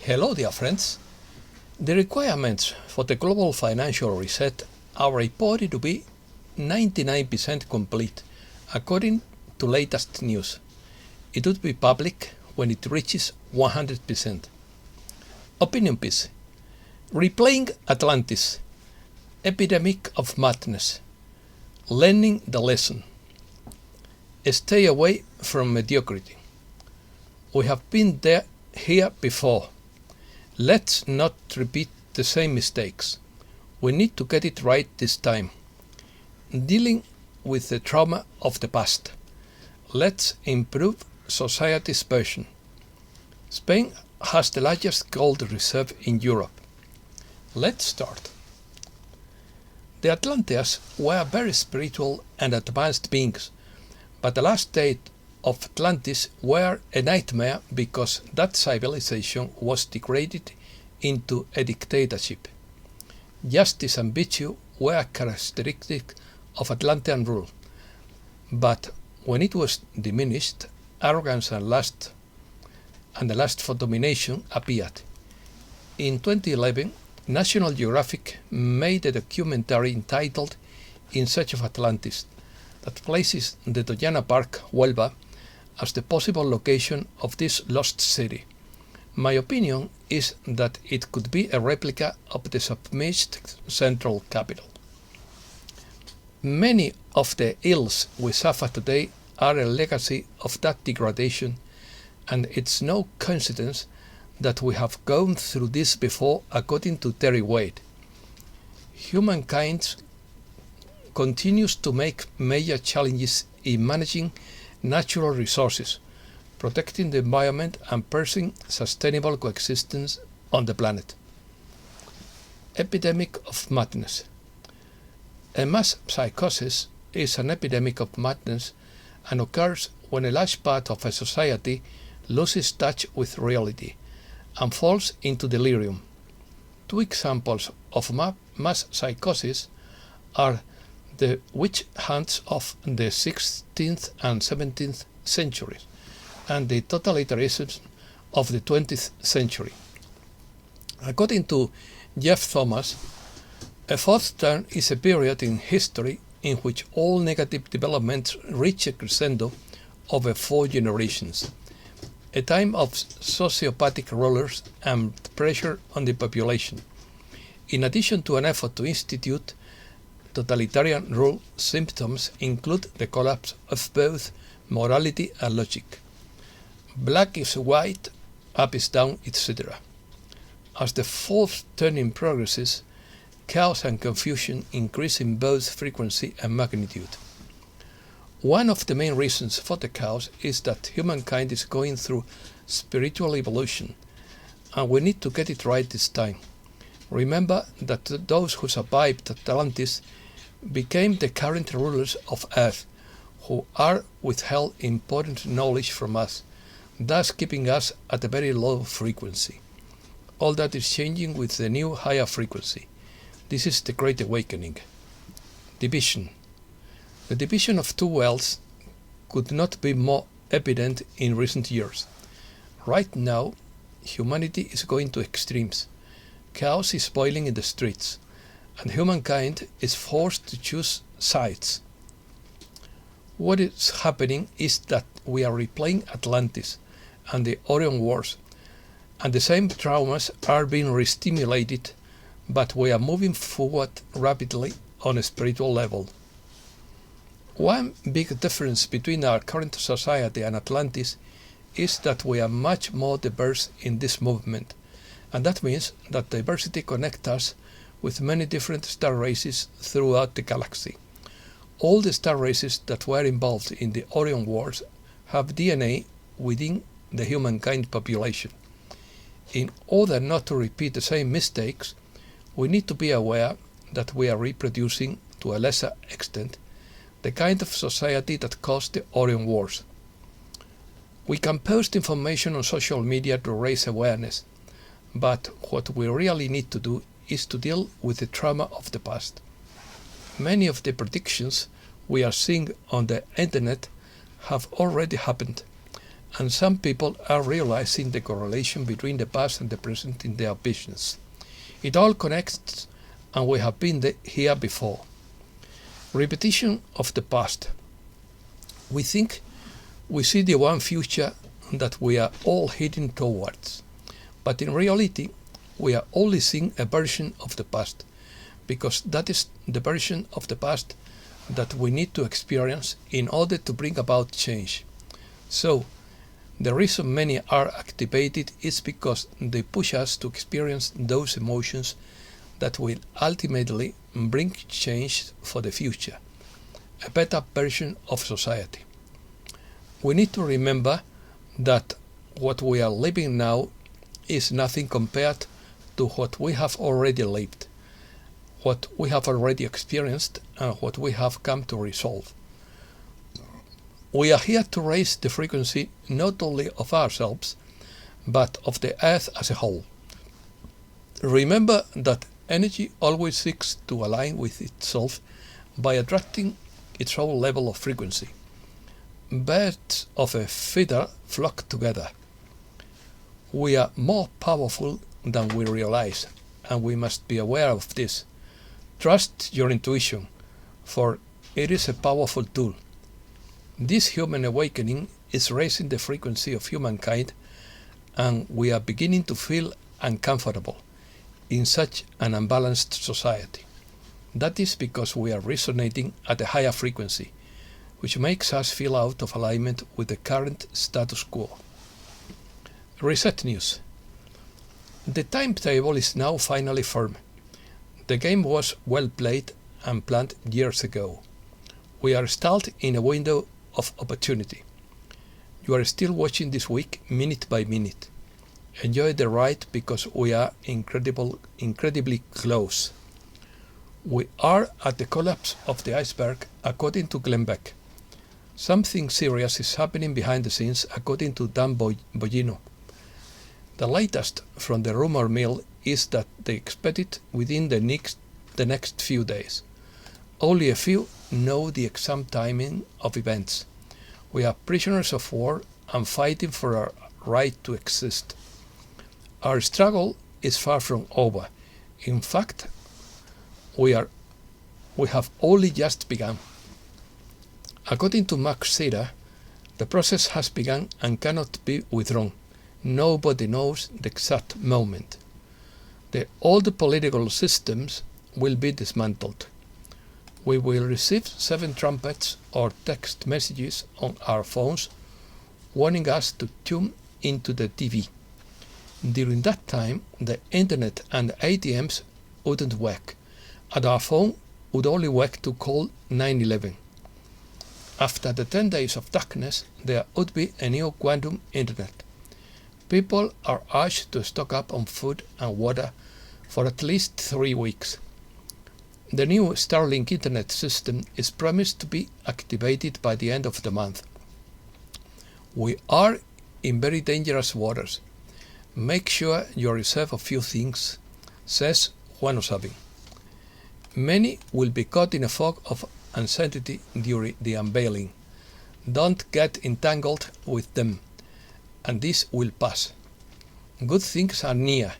Hello, dear friends. The requirements for the global financial reset are reported to be 99% complete, according to latest news. It would be public when it reaches 100%. Opinion piece. Replaying Atlantis. Epidemic of madness. Learning the lesson. Stay away from mediocrity. We have been here before. Let's not repeat the same mistakes. We need to get it right this time. Dealing with the trauma of the past. Let's improve society's version. Spain has the largest gold reserve in Europe. Let's start. The Atlantis were very spiritual and advanced beings, but the last state of Atlantis were a nightmare because that civilization was degraded into a dictatorship. Justice and virtue were characteristic of Atlantean rule, but when it was diminished, arrogance and the lust for domination appeared. In 2011, National Geographic made a documentary entitled In Search of Atlantis that places the Doñana Park, Huelva, as the possible location of this lost city. My opinion is that it could be a replica of the submerged central capital. Many of the ills we suffer today are a legacy of that degradation, and it's no coincidence that we have gone through this before, according to Terry Wade. Humankind continues to make major challenges in managing natural resources, protecting the environment and pursuing sustainable coexistence on the planet. Epidemic of madness. A mass psychosis is an epidemic of madness and occurs when a large part of a society loses touch with reality and falls into delirium. Two examples of mass psychosis are the witch hunts of the 16th and 17th centuries and the totalitarianism of the 20th century. According to Jeff Thomas, a fourth turn is a period in history in which all negative developments reach a crescendo over 4 generations, a time of sociopathic rulers and pressure on the population. In addition to an effort to institute totalitarian rule, symptoms include the collapse of both morality and logic. Black is white, up is down, etc. As the fourth turning progresses, chaos and confusion increase in both frequency and magnitude. One of the main reasons for the chaos is that humankind is going through spiritual evolution, and we need to get it right this time. Remember that those who survived Atlantis became the current rulers of Earth, who are withheld important knowledge from us, thus keeping us at a very low frequency. All that is changing with the new higher frequency. This is the Great Awakening. Division. The division of two worlds could not be more evident in recent years. Right now, humanity is going to extremes. Chaos is boiling in the streets, and humankind is forced to choose sides. What is happening is that we are replaying Atlantis and the Orion Wars, and the same traumas are being re-stimulated, but we are moving forward rapidly on a spiritual level. One big difference between our current society and Atlantis is that we are much more diverse in this movement, and that means that diversity connects us with many different star races throughout the galaxy. All the star races that were involved in the Orion Wars have DNA within the humankind population. In order not to repeat the same mistakes, we need to be aware that we are reproducing, to a lesser extent, the kind of society that caused the Orion Wars. We can post information on social media to raise awareness, but what we really need to do is to deal with the trauma of the past. Many of the predictions we are seeing on the internet have already happened, and some people are realizing the correlation between the past and the present in their business. It all connects, and we have been here before. Repetition of the past. We think we see the one future that we are all heading towards, but in reality we are only seeing a version of the past, because that is the version of the past that we need to experience in order to bring about change. So, the reason many are activated is because they push us to experience those emotions that will ultimately bring change for the future, a better version of society. We need to remember that what we are living now is nothing compared to what we have already lived, what we have already experienced, and what we have come to resolve. We are here to raise the frequency not only of ourselves, but of the earth as a whole. Remember that energy always seeks to align with itself by attracting its own level of frequency. Birds of a feather flock together. We are more powerful than we realize, and we must be aware of this. Trust your intuition, for it is a powerful tool. This human awakening is raising the frequency of humankind, and we are beginning to feel uncomfortable in such an unbalanced society. That is because we are resonating at a higher frequency, which makes us feel out of alignment with the current status quo. Reset news. The timetable is now finally firm. The game was well played and planned years ago. We are stalled in a window of opportunity. You are still watching this week minute by minute. Enjoy the ride because we are incredibly close. We are at the collapse of the iceberg, according to Glenn Beck. Something serious is happening behind the scenes, according to Dan Bongino. The latest from the rumor mill is that they expect it within the next few days. Only a few know the exact timing of events. We are prisoners of war and fighting for our right to exist. Our struggle is far from over. In fact, we have only just begun. According to Max Sera, the process has begun and cannot be withdrawn. Nobody knows the exact moment. All the political systems will be dismantled. We will receive 7 trumpets or text messages on our phones warning us to tune into the TV. During that time, the internet and ATMs wouldn't work, and our phone would only work to call 911. After the 10 days of darkness, there would be a new quantum internet. People are urged to stock up on food and water for at least 3 weeks. The new Starlink internet system is promised to be activated by the end of the month. We are in very dangerous waters. Make sure you reserve a few things, says Juan Osabi. Many will be caught in a fog of uncertainty during the unveiling. Don't get entangled with them, and this will pass. Good things are near.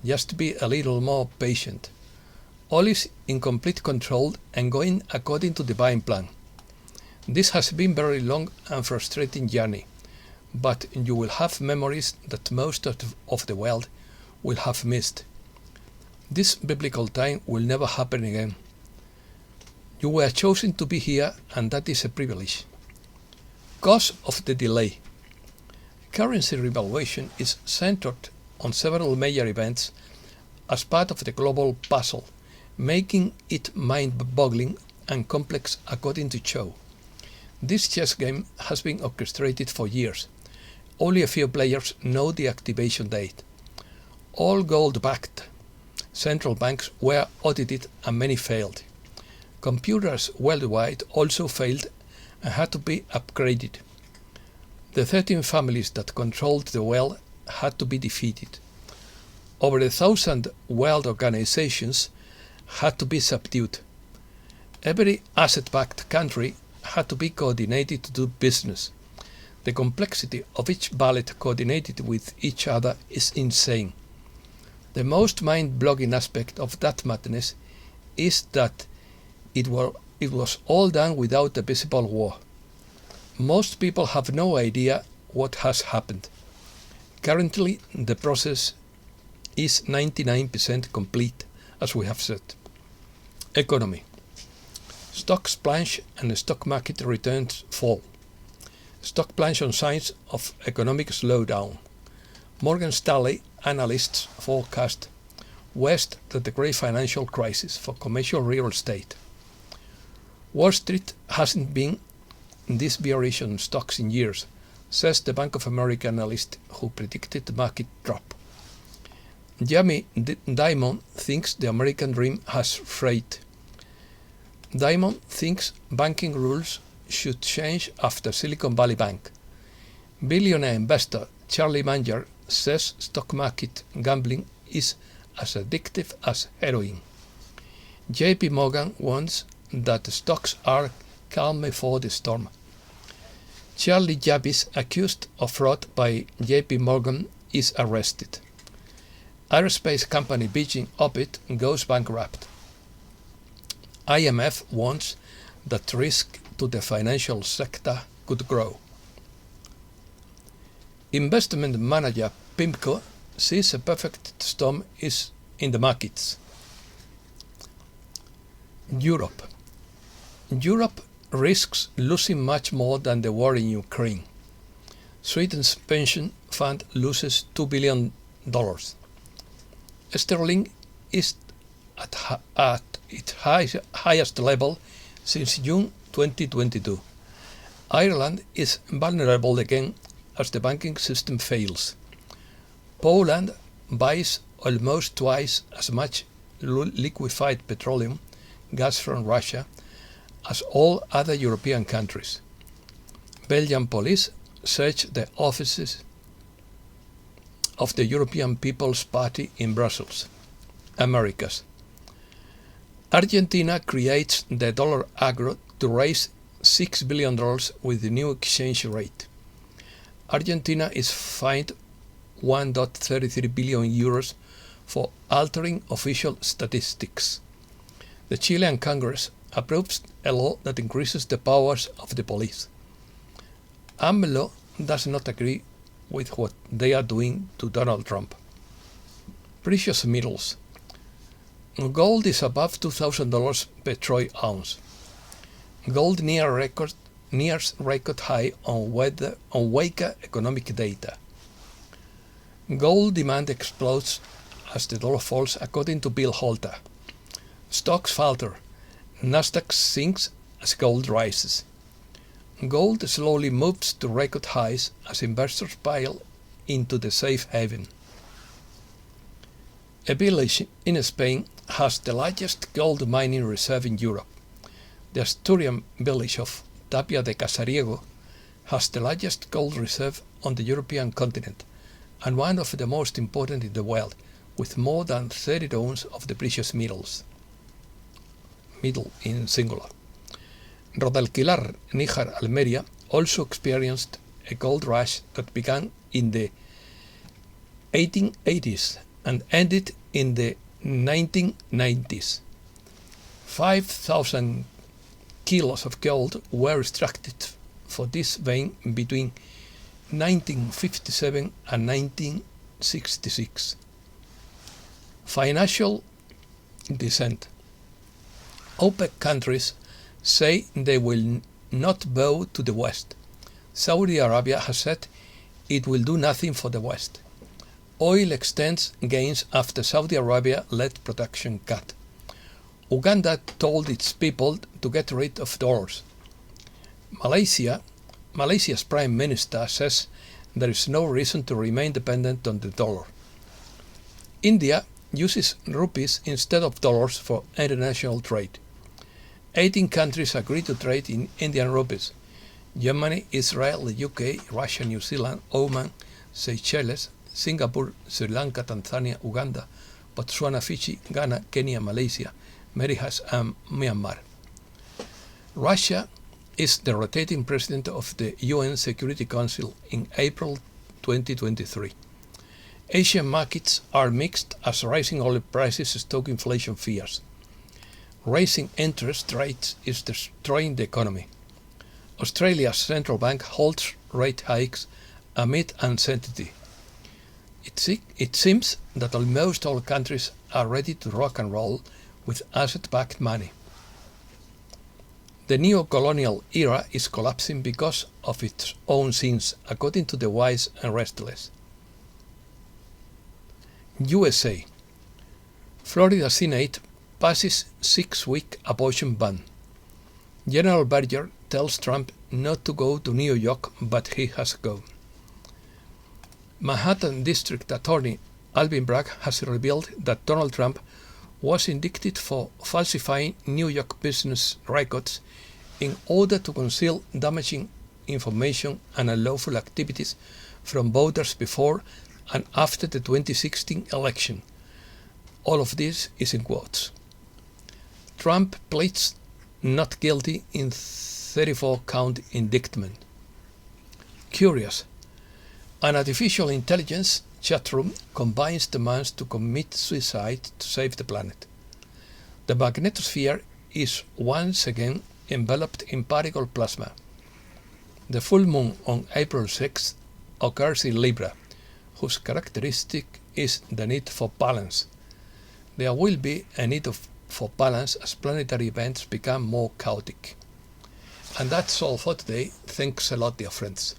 Just be a little more patient. All is in complete control and going according to divine plan. This has been a very long and frustrating journey, but you will have memories that most of the world will have missed. This biblical time will never happen again. You were chosen to be here, and that is a privilege. Cause of the delay. Currency revaluation is centered on several major events as part of the global puzzle, making it mind-boggling and complex according to Cho. This chess game has been orchestrated for years. Only a few players know the activation date. All gold-backed central banks were audited and many failed. Computers worldwide also failed and had to be upgraded. The 13 families that controlled the world had to be defeated. Over 1,000 world organizations had to be subdued. Every asset-backed country had to be coordinated to do business. The complexity of each ballot coordinated with each other is insane. The most mind-blogging aspect of that madness is that it was all done without a visible war. Most people have no idea what has happened. Currently, the process is 99% complete, as we have said. Economy. Stocks plunge and stock market returns fall. Stock plunge on signs of economic slowdown. Morgan Stanley analysts forecast worst of the great financial crisis for commercial real estate. Wall Street hasn't been in this bearish on stocks in years, says the Bank of America analyst who predicted the market drop. Jamie Dimon thinks the American dream has frayed. Dimon thinks banking rules should change after Silicon Valley Bank. Billionaire investor Charlie Munger says stock market gambling is as addictive as heroin. JP Morgan warns that stocks are calm before the storm. Charlie Javis, accused of fraud by JP Morgan, is arrested. Aerospace company Virgin Orbit goes bankrupt. IMF warns that risk to the financial sector could grow. Investment manager PIMCO sees a perfect storm is in the markets. Europe risks losing much more than the war in Ukraine. Sweden's pension fund loses $2 billion. Sterling is at its highest level since June 2022. Ireland is vulnerable again as the banking system fails. Poland buys almost twice as much liquefied petroleum gas from Russia as all other European countries. Belgian police search the offices of the European People's Party in Brussels. Americas. Argentina creates the dollar agro to raise $6 billion with the new exchange rate. Argentina is fined 1.33 billion euros for altering official statistics. The Chilean Congress approves a law that increases the powers of the police. AMLO does not agree with what they are doing to Donald Trump. Precious metals. Gold is above $2,000 per troy ounce. Gold nears record high on weaker economic data. Gold demand explodes as the dollar falls, according to Bill Holter. Stocks falter. Nasdaq sinks as gold rises. Gold slowly moves to record highs as investors pile into the safe haven. A village in Spain has the largest gold mining reserve in Europe. The Asturian village of Tapia de Casariego has the largest gold reserve on the European continent and one of the most important in the world, with more than 30 tons of the precious metals. Middle in singular. Rodalquilar, Níjar, Almería also experienced a gold rush that began in the 1880s and ended in the 1990s. 5,000 kilos of gold were extracted for this vein between 1957 and 1966. Financial descent. OPEC countries say they will not bow to the West. Saudi Arabia has said it will do nothing for the West. Oil extends gains after Saudi Arabia led production cut. Uganda told its people to get rid of dollars. Malaysia's Prime Minister says there is no reason to remain dependent on the dollar. India uses rupees instead of dollars for international trade. 18 countries agree to trade in Indian rupees. Germany, Israel, the UK, Russia, New Zealand, Oman, Seychelles, Singapore, Sri Lanka, Tanzania, Uganda, Botswana, Fiji, Ghana, Kenya, Malaysia, Mauritius and Myanmar. Russia is the rotating president of the UN Security Council in April 2023. Asian markets are mixed as rising oil prices stoke inflation fears. Raising interest rates is destroying the economy. Australia's central bank holds rate hikes amid uncertainty. It seems that almost all countries are ready to rock and roll with asset-backed money. The neo-colonial era is collapsing because of its own sins, according to the wise and restless. USA. Florida Senate passes 6-week abortion ban. General Berger tells Trump not to go to New York, but he has gone. Manhattan District Attorney Alvin Bragg has revealed that Donald Trump was indicted for falsifying New York business records in order to conceal damaging information and unlawful activities from voters before and after the 2016 election. All of this is in quotes. Trump pleads not guilty in 34-count indictment. Curious. An artificial intelligence chatroom combines demands to commit suicide to save the planet. The magnetosphere is once again enveloped in particle plasma. The full moon on April 6th occurs in Libra, whose characteristic is the need for balance. There will be a need for balance as planetary events become more chaotic. And that's all for today. Thanks a lot, dear friends.